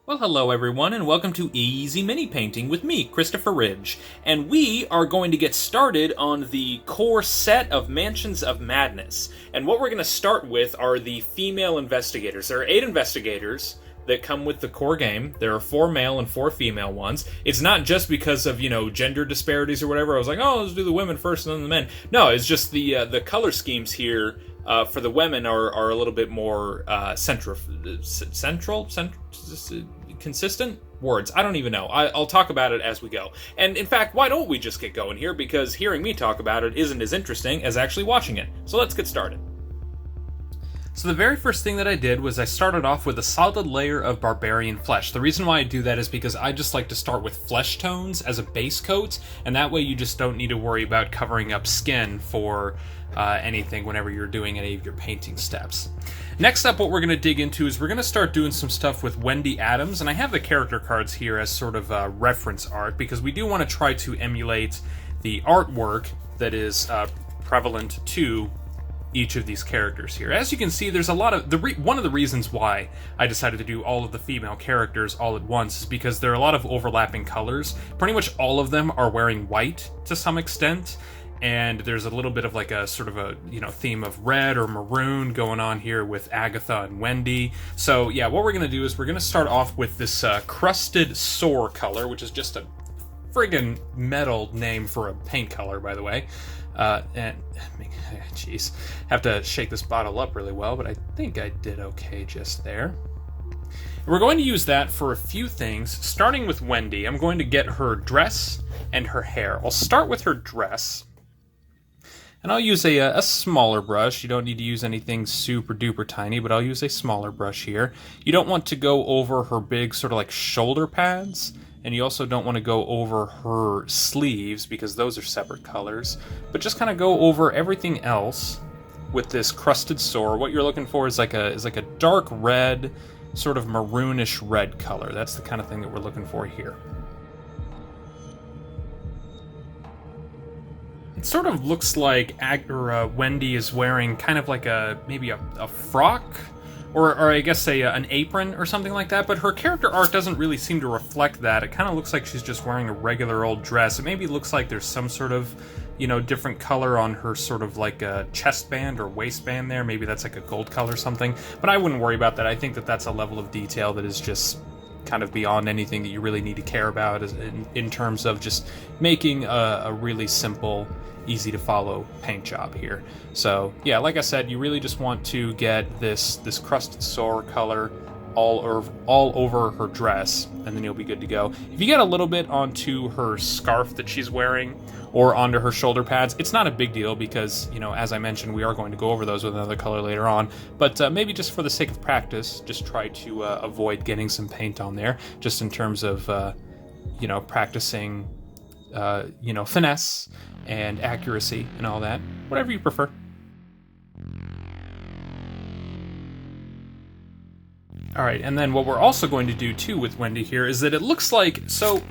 Well, hello everyone, and welcome to Easy Mini Painting with me, Christopher Ridge. And we are going to get started on the core set of Mansions of Madness. And what we're going to start with are the female investigators. There are 8 investigators that come with the core game. There are 4 male and 4 female ones. It's not just because of, gender disparities or whatever. I was like, oh, let's do the women first and then the men. No, it's just the color schemes here for the women are a little bit more consistent words. I don't even know. I'll talk about it as we go. And in fact, why don't we just get going here? Because hearing me talk about it isn't as interesting as actually watching it. So let's get started. So the very first thing that I did was I started off with a solid layer of Barbarian Flesh. The reason why I do that is because I just like to start with flesh tones as a base coat, and that way you just don't need to worry about covering up skin for anything whenever you're doing any of your painting steps. Next up, what we're going to dig into is we're going to start doing some stuff with Wendy Adams, and I have the character cards here as sort of reference art because we do want to try to emulate the artwork that is prevalent to each of these characters here. As you can see, there's a lot of one of the reasons why I decided to do all of the female characters all at once is because there are a lot of overlapping colors. Pretty much all of them are wearing white to some extent, and there's a little bit of like a sort of a theme of red or maroon going on here with Agatha and Wendy. So yeah, what we're gonna do is we're gonna start off with this Crusted Sore color, which is just a friggin' metal name for a paint color, by the way. And jeez, have to shake this bottle up really well, but I think I did okay just there. And we're going to use that for a few things, starting with Wendy. I'm going to get her dress and her hair. I'll start with her dress, and I'll use a smaller brush. You don't need to use anything super duper tiny, but I'll use a smaller brush here. You don't want to go over her big sort of like shoulder pads, and you also don't want to go over her sleeves because those are separate colors, but just kind of go over everything else with this Crusted Sore. What you're looking for is like a dark red, sort of maroonish red color. That's the kind of thing that we're looking for here. It sort of looks like Wendy is wearing kind of like maybe a frock, or I guess an apron or something like that, but her character art doesn't really seem to reflect that. It kind of looks like she's just wearing a regular old dress. It maybe looks like there's some sort of, different color on her sort of like a chest band or waistband there. Maybe that's like a gold color or something, but I wouldn't worry about that. I think that that's a level of detail that is just kind of beyond anything that you really need to care about in terms of just making a really simple, easy to follow paint job here. So yeah, like I said, you really just want to get this Crusted Sore color all over her dress, and then you'll be good to go. If you get a little bit onto her scarf that she's wearing or onto her shoulder pads, it's not a big deal because, as I mentioned, we are going to go over those with another color later on, but maybe just for the sake of practice, just try to avoid getting some paint on there, just in terms of practicing finesse and accuracy and all that, whatever you prefer. Alright, and then what we're also going to do too with Wendy here is that it looks like, so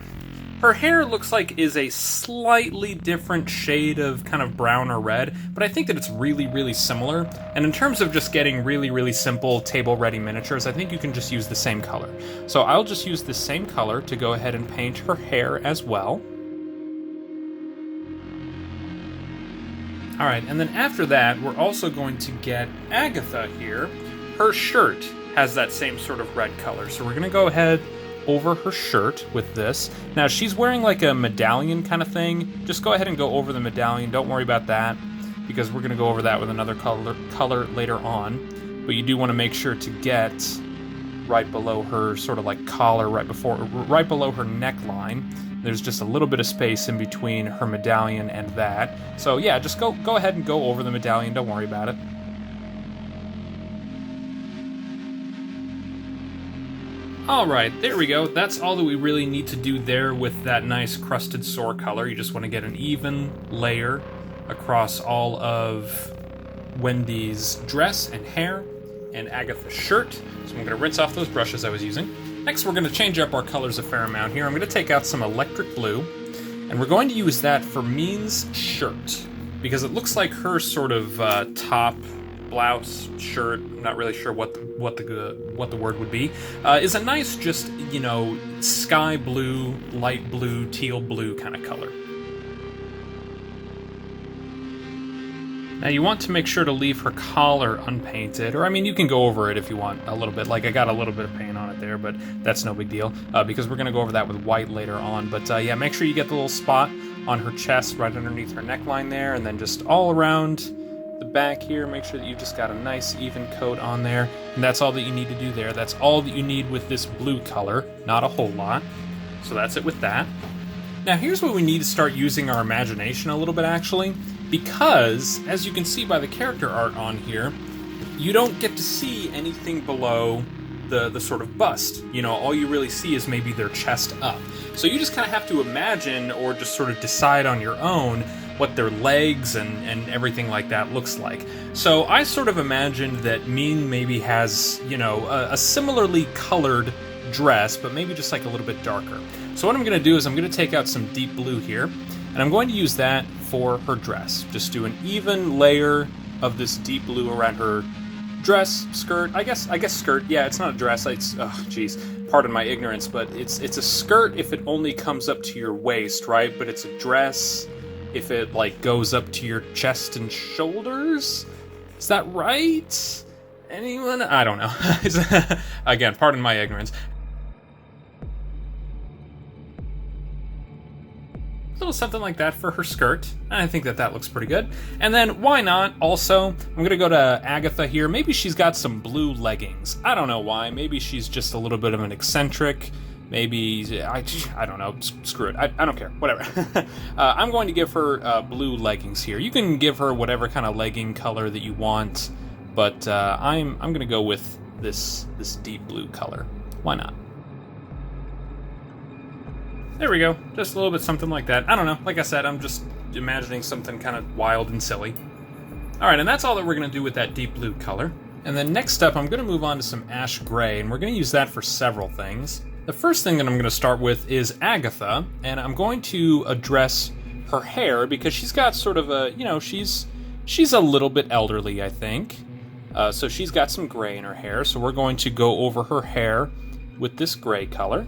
her hair looks like is a slightly different shade of kind of brown or red, but I think that it's really, really similar. And in terms of just getting really, really simple table-ready miniatures, I think you can just use the same color. So I'll just use the same color to go ahead and paint her hair as well. Alright, and then after that, we're also going to get Agatha here. Her shirt has that same sort of red color, so we're going to go ahead over her shirt with this. Now, she's wearing like a medallion kind of thing. Just go ahead and go over the medallion. Don't worry about that, because we're going to go over that with another color later on. But you do want to make sure to get right below her sort of like collar, right below her neckline. There's just a little bit of space in between her medallion and that. So yeah, just go ahead and go over the medallion. Don't worry about it. Alright, there we go. That's all that we really need to do there with that nice Crusted Sore color. You just want to get an even layer across all of Wendy's dress and hair and Agatha's shirt. So I'm going to rinse off those brushes I was using. Next, we're going to change up our colors a fair amount here. I'm going to take out some electric blue, and we're going to use that for Minh's shirt, because it looks like her sort of top blouse, shirt, I'm not really sure what the word would be, is a nice, just, you know, sky blue, light blue, teal blue kind of color. Now you want to make sure to leave her collar unpainted, or I mean, you can go over it if you want a little bit. Like I got a little bit of paint on it there, but that's no big deal because we're gonna go over that with white later on. But yeah, make sure you get the little spot on her chest right underneath her neckline there, and then just all around the back here, make sure that you've just got a nice even coat on there. And that's all that you need to do there. That's all that you need with this blue color, not a whole lot. So that's it with that. Now here's where we need to start using our imagination a little bit actually, because as you can see by the character art on here, you don't get to see anything below the sort of bust. You know, all you really see is maybe their chest up. So you just kind of have to imagine or just sort of decide on your own what their legs and everything like that looks like. So I sort of imagined that Minh maybe has, you know, a similarly colored dress, but maybe just like a little bit darker. So what I'm going to do is I'm going to take out some deep blue here, and I'm going to use that for her dress. Just do an even layer of this deep blue around her dress, skirt, I guess skirt. Yeah, it's not a dress. It's, oh, geez, pardon my ignorance, but it's a skirt if it only comes up to your waist, right? But it's a dress if it like goes up to your chest and shoulders. Is that right? Anyone? I don't know. Again, pardon my ignorance. A little something like that for her skirt. I think that looks pretty good. And then, why not, also, I'm going to go to Agatha here. Maybe she's got some blue leggings. I don't know why. Maybe she's just a little bit of an eccentric. Maybe, I don't know. Screw it. I don't care. Whatever. I'm going to give her blue leggings here. You can give her whatever kind of legging color that you want, but I'm going to go with this deep blue color. Why not? There we go. Just a little bit something like that. I don't know. Like I said, I'm just imagining something kind of wild and silly. All right, and that's all that we're going to do with that deep blue color. And then next up, I'm going to move on to some ash gray, and we're going to use that for several things. The first thing that I'm going to start with is Agatha, and I'm going to address her hair because she's got sort of a, you know, she's a little bit elderly, I think. So she's got some gray in her hair, so we're going to go over her hair with this gray color.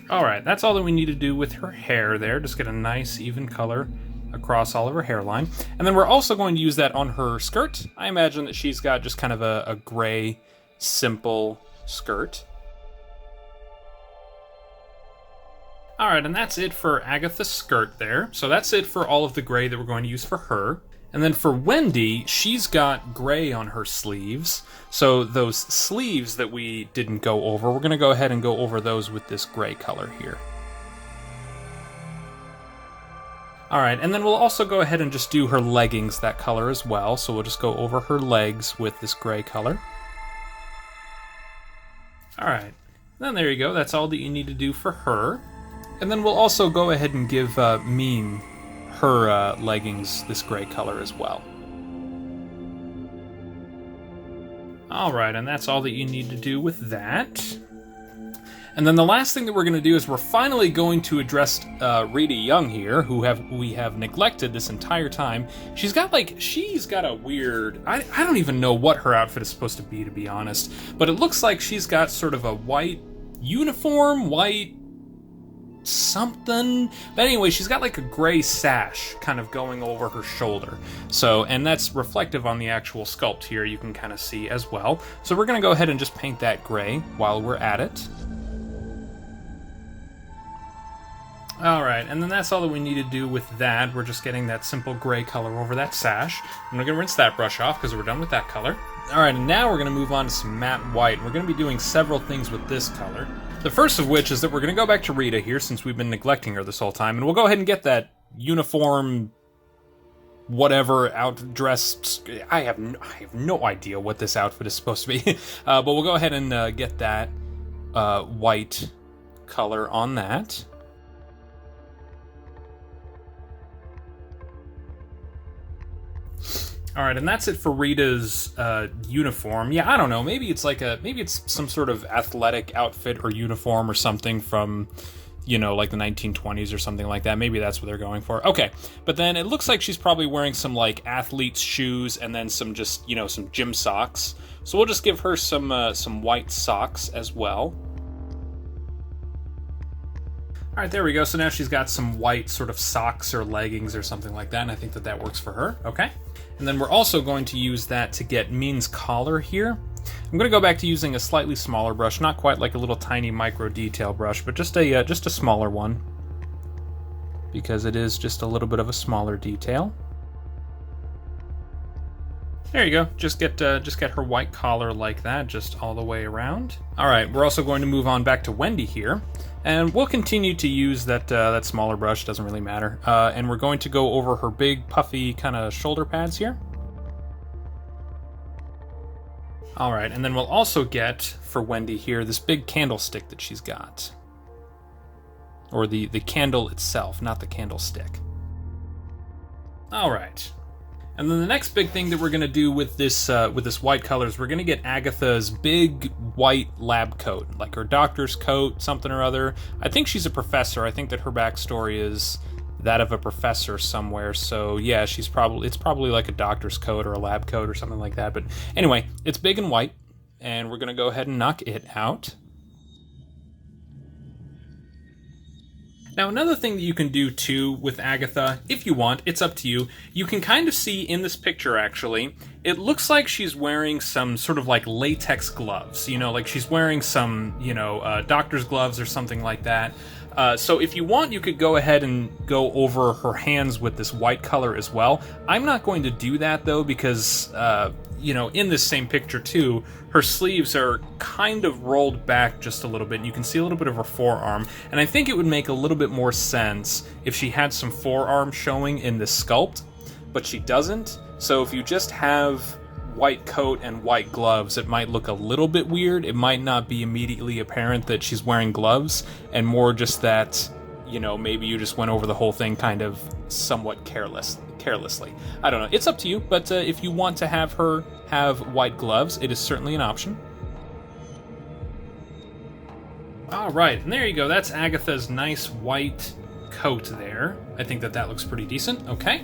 Alright, that's all that we need to do with her hair there. Just get a nice even color across all of her hairline. And then we're also going to use that on her skirt. I imagine that she's got just kind of a gray, simple skirt. Alright, and that's it for Agatha's skirt there. So that's it for all of the gray that we're going to use for her. And then for Wendy, she's got gray on her sleeves. So those sleeves that we didn't go over, we're going to go ahead and go over those with this gray color here. Alright, and then we'll also go ahead and just do her leggings that color as well. So we'll just go over her legs with this gray color. Alright, then there you go. That's all that you need to do for her. And then we'll also go ahead and give Minh her leggings this gray color as well. Alright, and that's all that you need to do with that. And then the last thing that we're going to do is we're finally going to address Rita Young here, who we have neglected this entire time. She's got a weird, I don't even know what her outfit is supposed to be honest, but it looks like she's got sort of a white uniform, white something. But anyway, she's got like a gray sash kind of going over her shoulder. So, and that's reflective on the actual sculpt here, you can kind of see as well. So we're going to go ahead and just paint that gray while we're at it. Alright, and then that's all that we need to do with that. We're just getting that simple gray color over that sash. I'm going to rinse that brush off because we're done with that color. Alright, and now we're going to move on to some matte white. We're going to be doing several things with this color. The first of which is that we're going to go back to Rita here since we've been neglecting her this whole time, and we'll go ahead and get that uniform, whatever, outdress. I have no idea what this outfit is supposed to be, but we'll go ahead and get that white color on that. All right, and that's it for Rita's uniform. Yeah, I don't know. Maybe it's some sort of athletic outfit or uniform or something from, you know, like the 1920s or something like that. Maybe that's what they're going for. Okay, but then it looks like she's probably wearing some like athlete's shoes and then some just, you know, some gym socks. So we'll just give her some white socks as well. All right, there we go. So now she's got some white sort of socks or leggings or something like that, and I think that that works for her. Okay, and then we're also going to use that to get Minh's collar here. I'm going to go back to using a slightly smaller brush, not quite like a little tiny micro detail brush, but just a smaller one, because it is just a little bit of a smaller detail. There you go. Just get her white collar like that, just all the way around. All right, we're also going to move on back to Wendy here, and we'll continue to use that smaller brush. Doesn't really matter. And we're going to go over her big puffy kind of shoulder pads here. All right, and then we'll also get, for Wendy here, this big candlestick that she's got. Or the candle itself, not the candlestick. All right. And then the next big thing that we're going to do with this white color is we're going to get Agatha's big white lab coat, like her doctor's coat, something or other. I think she's a professor. I think that her backstory is that of a professor somewhere. So yeah, it's probably like a doctor's coat or a lab coat or something like that. But anyway, it's big and white, and we're going to go ahead and knock it out. Now, another thing that you can do, too, with Agatha, if you want, it's up to you, you can kind of see in this picture, actually, it looks like she's wearing some sort of, like, latex gloves. You know, like she's wearing some, you know, doctor's gloves or something like that. So if you want, you could go ahead and go over her hands with this white color as well. I'm not going to do that, though, because, you know, in this same picture, too, her sleeves are kind of rolled back just a little bit, and you can see a little bit of her forearm. And I think it would make a little bit more sense if she had some forearm showing in this sculpt, but she doesn't. So if you just have white coat and white gloves, it might look a little bit weird. It might not be immediately apparent that she's wearing gloves, and more just that, you know, maybe you just went over the whole thing kind of somewhat carelessly. I don't know. It's up to you, but if you want to have her have white gloves, it is certainly an option. All right, and there you go. That's Agatha's nice white coat there. I think that looks pretty decent. Okay.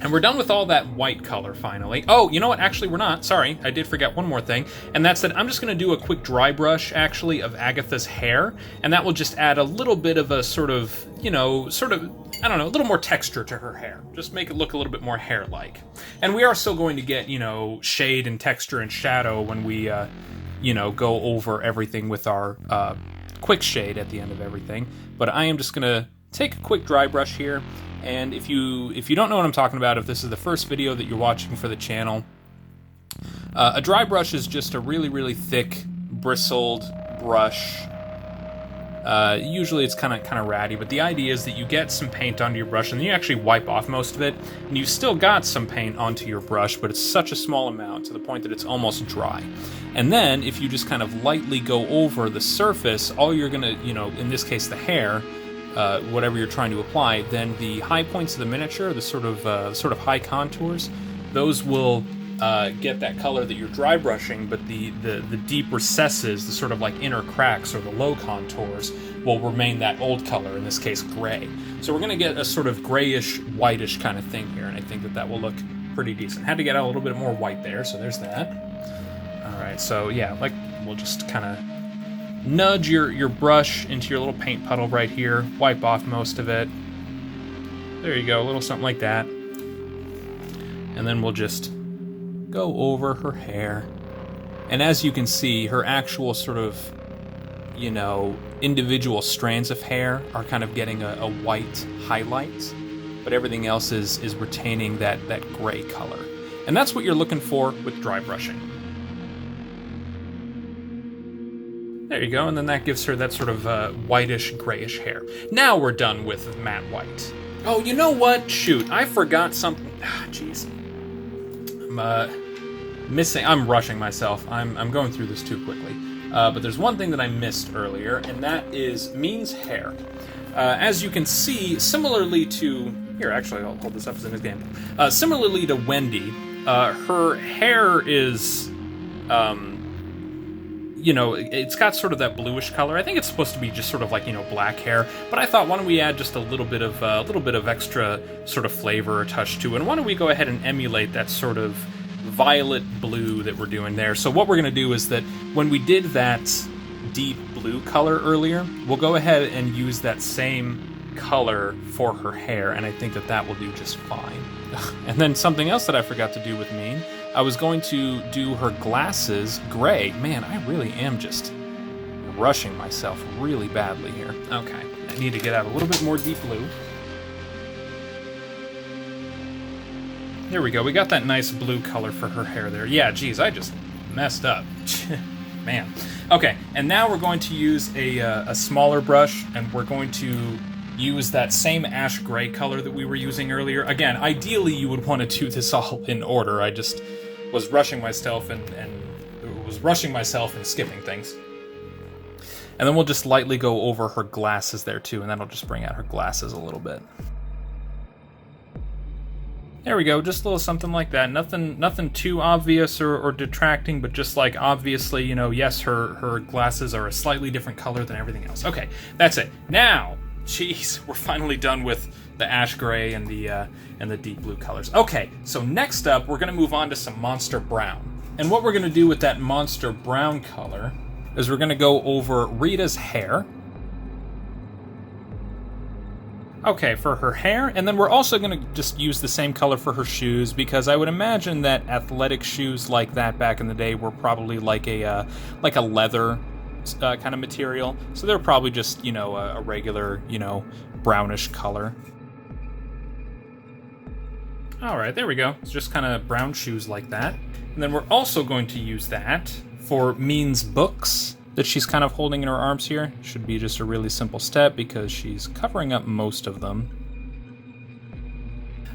And we're done with all that white color, finally. Oh, you know what? Actually, we're not. Sorry, I did forget one more thing. And that's that I'm just going to do a quick dry brush, actually, of Agatha's hair. And that will just add a little bit of a sort of, you know, I don't know, a little more texture to her hair. Just make it look a little bit more hair-like. And we are still going to get, you know, shade and texture and shadow when we, you know, go over everything with our Quickshade at the end of everything. But I am just going to take a quick dry brush here. And if you don't know what I'm talking about, if this is the first video that you're watching for the channel, a dry brush is just a really, really thick, bristled brush. Usually it's kind of ratty, but the idea is that you get some paint onto your brush and then you actually wipe off most of it, and you've still got some paint onto your brush, but it's such a small amount to the point that it's almost dry. And then if you just kind of lightly go over the surface, all you're gonna, you know, in this case the hair, whatever you're trying to apply, then the high points of the miniature, the sort of high contours, those will get that color that you're dry brushing, but the deep recesses, the sort of like inner cracks or the low contours, will remain that old color, in this case gray. So we're going to get a sort of grayish, whitish kind of thing here, and I think that will look pretty decent. Had to get out a little bit more white there, so there's that. Alright, so yeah, like we'll just kind of nudge your brush into your little paint puddle right here, wipe off most of it. There you go, a little something like that. And then we'll just go over her hair. And as you can see, her actual sort of, you know, individual strands of hair are kind of getting a white highlight, but everything else is retaining that gray color. And that's what you're looking for with dry brushing. There you go, and then that gives her that sort of whitish, grayish hair. Now we're done with matte white. Oh, you know what? Shoot, I forgot something. Jeez. I'm rushing myself. I'm going through this too quickly. But there's one thing that I missed earlier, and that is Minh's hair. As you can see, similarly to... Here, actually, I'll hold this up as an example. Similarly to Wendy, her hair is... you know, it's got sort of that bluish color. I think it's supposed to be just sort of like, you know, black hair. But I thought, why don't we add just a little bit of extra sort of flavor or touch to it? And why don't we go ahead and emulate that sort of violet blue that we're doing there? So what we're going to do is that when we did that deep blue color earlier, we'll go ahead and use that same color for her hair, and I think that that will do just fine. And then something else that I forgot to do with Minh, I was going to do her glasses gray. Man, I really am just rushing myself really badly here. Okay, I need to get out a little bit more deep blue. There we go, we got that nice blue color for her hair there. Yeah, geez, I just messed up. Man. Okay, and now we're going to use a smaller brush, and we're going to use that same ash gray color that we were using earlier. Again, ideally you would want to do this all in order. I just was rushing myself and skipping things. And then we'll just lightly go over her glasses there too, and that'll just bring out her glasses a little bit. There we go, just a little something like that. Nothing too obvious or detracting, but just like obviously, you know, yes, her glasses are a slightly different color than everything else. Okay, that's it. Now, jeez, we're finally done with the ash gray and the deep blue colors. Okay, so next up, we're gonna move on to some monster brown. And what we're gonna do with that monster brown color is we're gonna go over Rita's hair. Okay, for her hair, and then we're also gonna just use the same color for her shoes, because I would imagine that athletic shoes like that back in the day were probably like a leather kind of material, so they're probably just, you know, a regular, you know, brownish color. All right, there we go. It's just kind of brown shoes like that. And then we're also going to use that for Minh's books that she's kind of holding in her arms here. Should be just a really simple step because she's covering up most of them.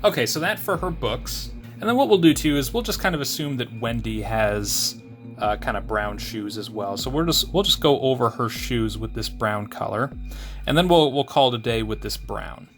Okay, so that for her books. And then what we'll do too is we'll just kind of assume that Wendy has kind of brown shoes as well. So we'll just go over her shoes with this brown color, and then we'll call it a day with this brown.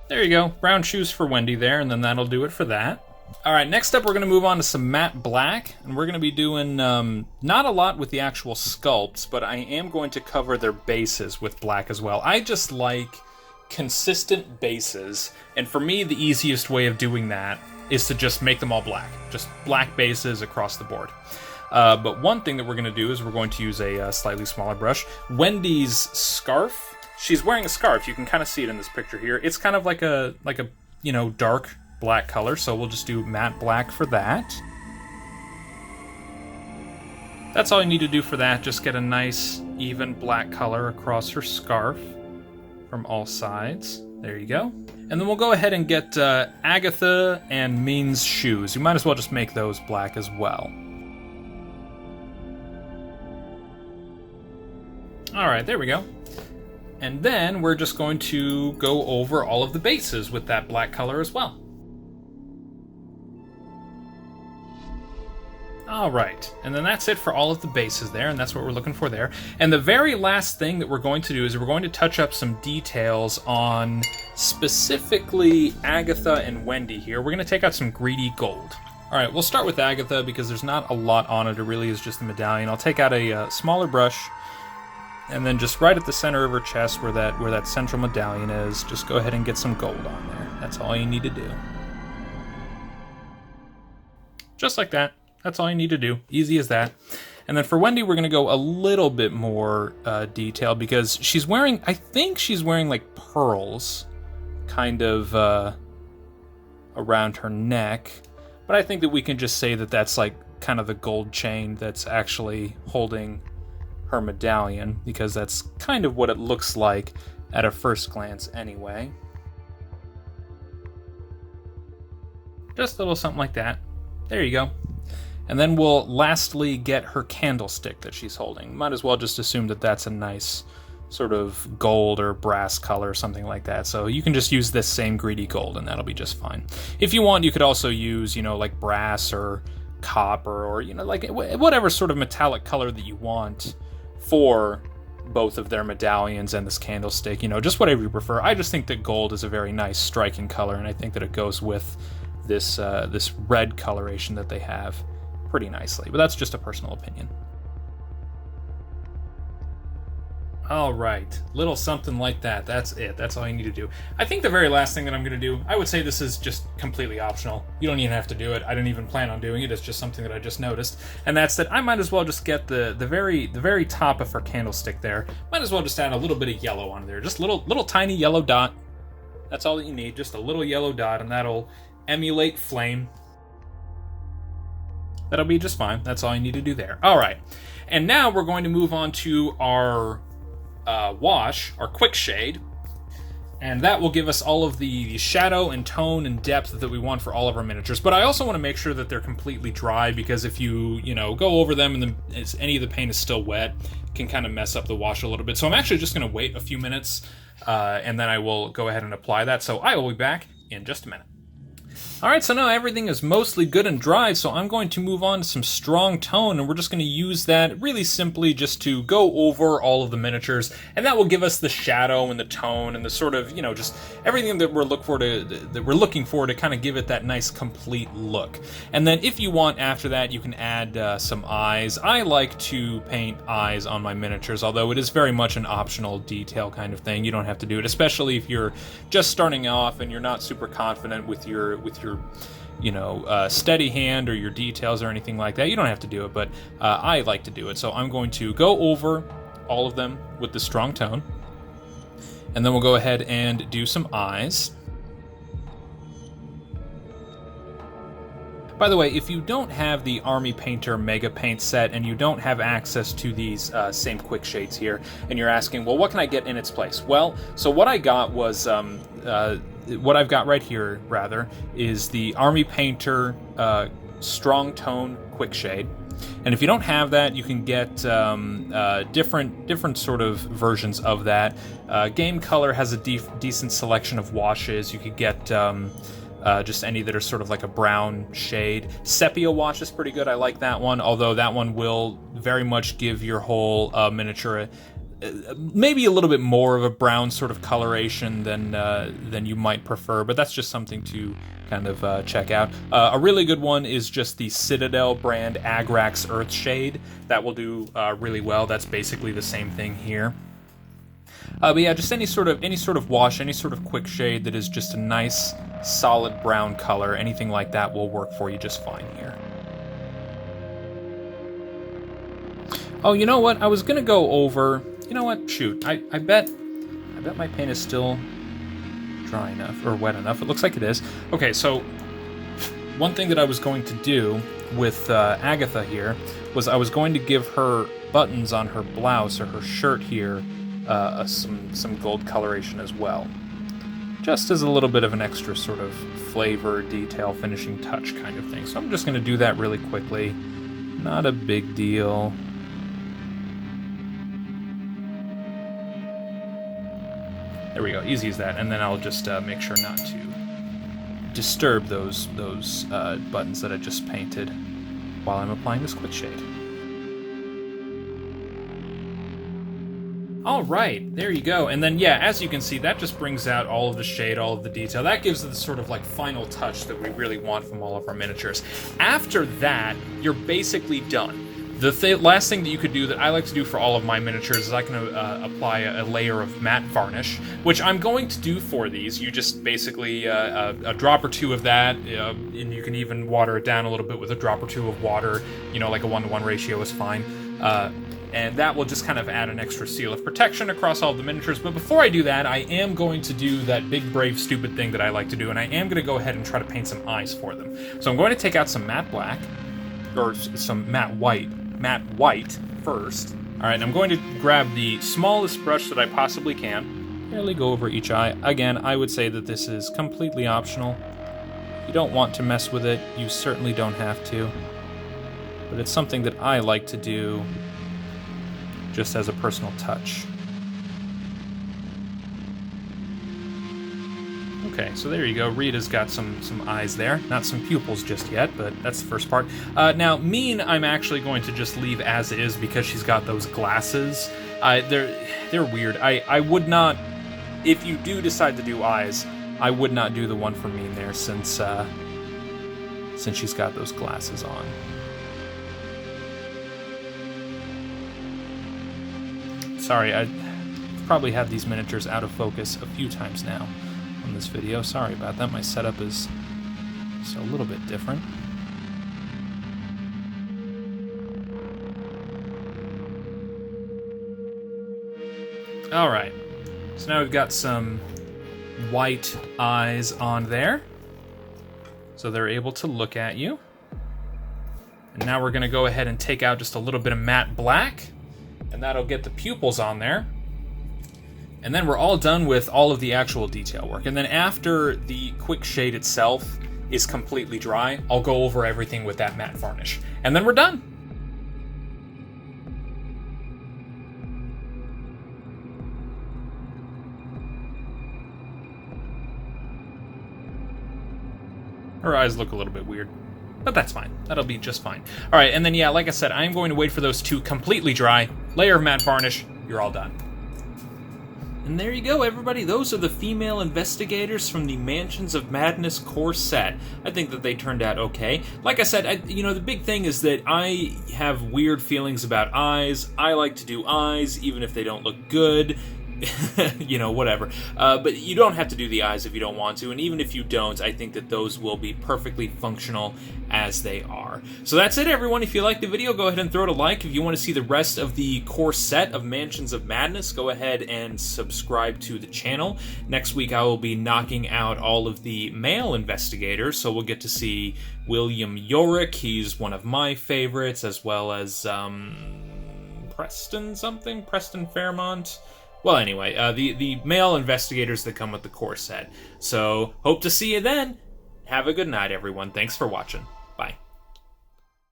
There you go, brown shoes for Wendy there, and then that'll do it for that. All right, next up we're going to move on to some matte black, and we're going to be doing not a lot with the actual sculpts, but I am going to cover their bases with black as well. I just like consistent bases, and for me the easiest way of doing that is to just make them all black. Just black bases across the board. But one thing that we're going to do is we're going to use a slightly smaller brush. Wendy's scarf, she's wearing a scarf. You can kind of see it in this picture here. It's kind of like a you know, dark black color, so we'll just do matte black for that. That's all you need to do for that. Just get a nice, even black color across her scarf from all sides. There you go. And then we'll go ahead and get Agatha and Minh's shoes. You might as well just make those black as well. All right, there we go. And then we're just going to go over all of the bases with that black color as well. All right, and then that's it for all of the bases there, and that's what we're looking for there. And the very last thing that we're going to do is we're going to touch up some details on specifically Agatha and Wendy here. We're going to take out some greedy gold. All right, we'll start with Agatha because there's not a lot on it. It really is just the medallion. I'll take out a smaller brush, and then just right at the center of her chest where that central medallion is, just go ahead and get some gold on there. That's all you need to do. Just like that. That's all you need to do. Easy as that. And then for Wendy, we're going to go a little bit more detailed because she's wearing, I think she's wearing like pearls kind of around her neck. But I think that we can just say that that's like kind of the gold chain that's actually holding her medallion, because that's kind of what it looks like at a first glance anyway. Just a little something like that. There you go. And then we'll lastly get her candlestick that she's holding. Might as well just assume that that's a nice sort of gold or brass color or something like that. So you can just use this same greedy gold and that'll be just fine. If you want, you could also use, you know, like brass or copper or, you know, like whatever sort of metallic color that you want for both of their medallions and this candlestick, you know, just whatever you prefer. I just think that gold is a very nice striking color, and I think that it goes with this this red coloration that they have pretty nicely, but that's just a personal opinion. All right, little something like that. That's it. That's all you need to do. I think the very last thing that I'm going to do, I would say this is just completely optional. You don't even have to do it. I didn't even plan on doing it. It's just something that I just noticed, and that's that I might as well just get the very top of her candlestick there. Might as well just add a little bit of yellow on there, just little tiny yellow dot. That's all that you need, just a little yellow dot, and that'll emulate flame. That'll be just fine. That's all you need to do there. All right, and now we're going to move on to our wash, our Quickshade, and that will give us all of the shadow and tone and depth that we want for all of our miniatures. But I also want to make sure that they're completely dry, because if you go over them and then any of the paint is still wet, it can kind of mess up the wash a little bit. So I'm actually just going to wait a few minutes, and then I will go ahead and apply that. So I will be back in just a minute. Alright, so now everything is mostly good and dry, so I'm going to move on to some strong tone, and we're just going to use that really simply just to go over all of the miniatures, and that will give us the shadow and the tone and the sort of, just everything that we're looking for to kind of give it that nice complete look. And then if you want after that, you can add some eyes. I like to paint eyes on my miniatures, although it is very much an optional detail kind of thing. You don't have to do it, especially if you're just starting off and you're not super confident with your steady hand or your details or anything like that. You don't have to do it, but I like to do it. So I'm going to go over all of them with the strong tone, and then we'll go ahead and do some eyes. By the way, if you don't have the Army Painter Mega Paint set and you don't have access to these same quick shades here, and you're asking, well, what can I get in its place? Well, so what I got was what I've got right here, rather, is the Army Painter Strong Tone Quickshade. And if you don't have that, you can get different sort of versions of that. Game Color has a decent selection of washes. You could get just any that are sort of like a brown shade. Sepia wash is pretty good. I like that one, although that one will very much give your whole miniature maybe a little bit more of a brown sort of coloration than you might prefer, but that's just something to kind of check out. A really good one is just the Citadel brand Agrax Earthshade. That will do really well. That's basically the same thing here. But yeah, just any sort of wash, any sort of quick shade that is just a nice solid brown color, anything like that will work for you just fine here. Oh, you know what? I was gonna go over. You know what? Shoot. I bet my paint is still dry enough or wet enough. It looks like it is. Okay, so one thing that I was going to do with Agatha here was I was going to give her buttons on her blouse or her shirt here some gold coloration as well, just as a little bit of an extra sort of flavor, detail, finishing touch kind of thing. So I'm just going to do that really quickly. Not a big deal. There we go, easy as that. And then I'll just make sure not to disturb those buttons that I just painted while I'm applying this quick shade. All right, there you go. And then, yeah, as you can see, that just brings out all of the shade, all of the detail. That gives it the sort of like final touch that we really want from all of our miniatures. After that, you're basically done. The last thing that you could do that I like to do for all of my miniatures is I can apply a layer of matte varnish, which I'm going to do for these. You just basically, a drop or two of that, and you can even water it down a little bit with a drop or two of water, like a 1-to-1 ratio is fine. And that will just kind of add an extra seal of protection across all of the miniatures. But before I do that, I am going to do that big, brave, stupid thing that I like to do, and I am going to go ahead and try to paint some eyes for them. So I'm going to take out some matte black, or some matte white first. All right, and I'm going to grab the smallest brush that I possibly can, barely go over each eye. Again, I would say that this is completely optional. If you don't want to mess with it, you certainly don't have to. But it's something that I like to do just as a personal touch. Okay, so there you go. Rita's got some eyes there. Not some pupils just yet, but that's the first part. Now, Minh, I'm actually going to just leave as is because she's got those glasses. They're weird. I would not, if you do decide to do eyes, I would not do the one for Minh there since she's got those glasses on. sorry, I probably had these miniatures out of focus a few times now on this video. Sorry about that. My setup is just a little bit different. Alright, so now we've got some white eyes on there, so they're able to look at you. And now we're going to go ahead and take out just a little bit of matte black, and that'll get the pupils on there. And then we're all done with all of the actual detail work. And then after the Quickshade itself is completely dry, I'll go over everything with that matte varnish. And then we're done. Her eyes look a little bit weird, but that's fine. That'll be just fine. All right, and then, yeah, like I said, I'm going to wait for those to completely dry. Layer of matte varnish, you're all done. And there you go, everybody. Those are the female investigators from the Mansions of Madness core set. I think that they turned out okay. Like I said, the big thing is that I have weird feelings about eyes. I like to do eyes, even if they don't look good. Whatever. But you don't have to do the eyes if you don't want to, and even if you don't, I think that those will be perfectly functional as they are. So that's it, everyone. If you liked the video, go ahead and throw it a like. If you want to see the rest of the core set of Mansions of Madness, go ahead and subscribe to the channel. Next week, I will be knocking out all of the male investigators, so we'll get to see William Yorick. He's one of my favorites, as well as Preston Fairmont. Well, anyway, the male investigators that come with the core set. So, hope to see you then. Have a good night, everyone. Thanks for watching.